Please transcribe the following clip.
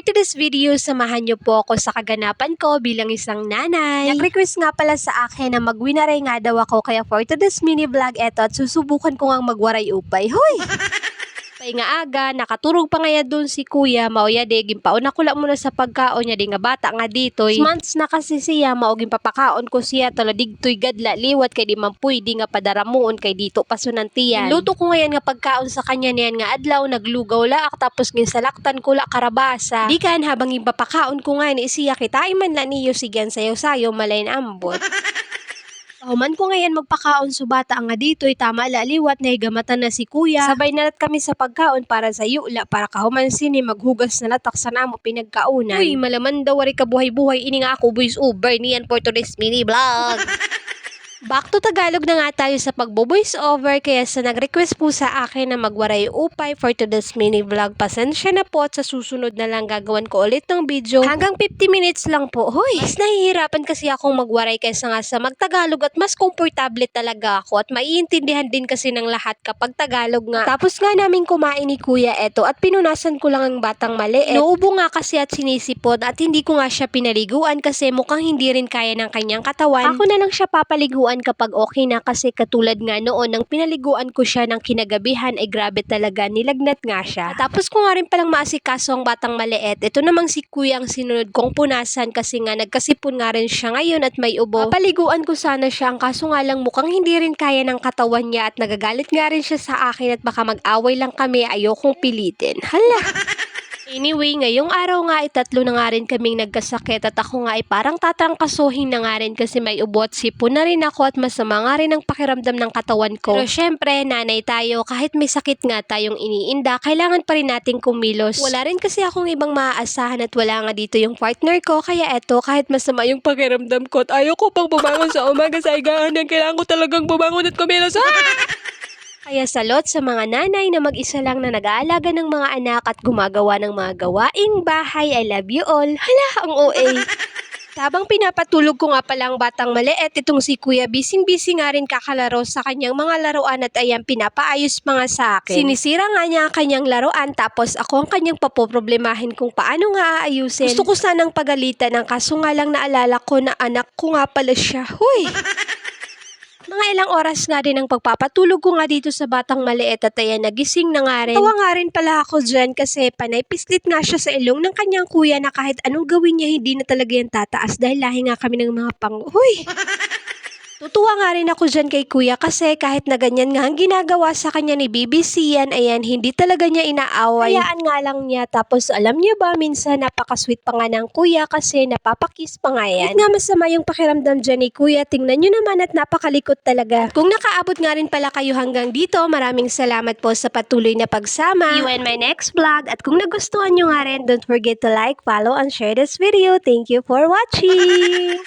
today's video, samahan niyo po ako sa kaganapan ko bilang isang nanay. Nag-request nga pala sa akin na magwinaray nga daw ako, kaya for today's mini vlog eto at susubukan ko nga magwaray upay. Hoy! Pay nga aga, nakaturog pa nga doon si kuya, mauya de, gimpaon ako lang muna sa pagkaon niya, di nga bata nga dito. Months na kasi siya, mauging papakaon ko siya, tala digtoy gadla, liwat kay di man pwede nga padaramuon kay dito pasunantiyan. Luto ko ngayon nga pagkaon sa kanya niyan nga adlaw, naglugaw laak, tapos ginsalaktan ko la karabasa. Di kan habang ipapakaon ko nga ni siya, kitain man la niyo sigan sayo-sayo, malain ambot. Human ko ngayon magpakaon sa bata nga dito, tama laliwat na higamatan na si kuya. Sabay nalat kami sa pagkaon para sa yula, para kahuman sini maghugas na latak sa namo pinagkaunan. Uy, malaman daw wari ka buhay-buhay, ini nga ako voice over niyan for today's mini vlog. Back to Tagalog na nga tayo sa pagbo-voice over, kaya sa nag-request po sa akin na magwaray upay for today's mini vlog, pasensya na po at sa susunod na lang gagawan ko ulit ng video. Hanggang 50 minutes lang po. Hoy, mas nahihirapan kasi akong magwaray kaysa nga sa magtagalog at mas komportable talaga ako at maiintindihan din kasi ng lahat kapag Tagalog nga. Tapos nga namin kumain ni kuya eto at pinunasan ko lang ang batang maliit. Nauubo nga kasi at sinisipod at hindi ko nga siya pinaliguan kasi mukhang hindi rin kaya ng kanyang katawan. Ako na lang siya papaliguan kapag okay na, kasi katulad nga noon nang pinaliguan ko siya ng kinagabihan ay grabe talaga, nilagnat nga siya. Tapos ko nga rin palang maasikaso ang batang maliit. Ito namang si kuya ang sinunod kong punasan kasi nga nagkasipon nga rin siya ngayon at may ubo. Papaliguan ko sana siya, ang kaso nga lang mukhang hindi rin kaya ng katawan niya at nagagalit nga rin siya sa akin at baka mag-away lang kami, ayokong pilitin. Hala! Anyway, ngayong araw nga ay tatlo na nga rin kaming nagkasakit at ako nga ay parang tatrangkasuhin na nga rin kasi may ubo at sipon na rin ako at masama nga rin ang pakiramdam ng katawan ko. Pero syempre, nanay tayo, kahit may sakit nga tayong iniinda, kailangan pa rin nating kumilos. Wala rin kasi akong ibang maaasahan at wala nga dito yung partner ko, kaya eto, kahit masama yung pakiramdam ko at ayaw ko pang bumangon sa umaga sa higaan, kailangan ko talagang bumangon at kumilos. Kaya salot sa mga nanay na mag-isa lang na nag-aalaga ng mga anak at gumagawa ng mga gawaing bahay. I love you all. Hala, ang OA. Habang pinapatulog ko nga palang batang maliit, itong si kuya bising-busy nga rin kakalaro sa kanyang mga laruan at ayan pinapaayos mga sa akin. Sinisira nga niya ang kanyang laruan tapos ako ang kanyang papoproblemahin kung paano nga aayusin. Gusto ko sanang pagalitan ng kaso nga lang naalala ko na anak ko nga pala siya. Huy! Mga ilang oras nga din ang pagpapatulog ko nga dito sa batang maliit at ayan nagising na nga rin. Tawa nga rin pala ako dyan kasi panay pislit nga siya sa ilong ng kanyang kuya na kahit anong gawin niya hindi na talaga yan tataas dahil lahi nga kami ng mga Huy! Tutuwa nga rin ako dyan kay kuya kasi kahit na ganyan nga ang ginagawa sa kanya ni BBC yan, ayan, hindi talaga niya inaaway. Hayaan nga lang niya. Tapos alam niya ba, minsan napaka-sweet pa nga ng kuya kasi napapakiss pa nga yan. Kahit nga masama yung pakiramdam dyan ni kuya, tingnan nyo naman at napakalikot talaga. Kung nakaabot nga rin pala kayo hanggang dito, maraming salamat po sa patuloy na pagsama. See you in my next vlog. At kung nagustuhan nyo nga rin, don't forget to like, follow, and share this video. Thank you for watching!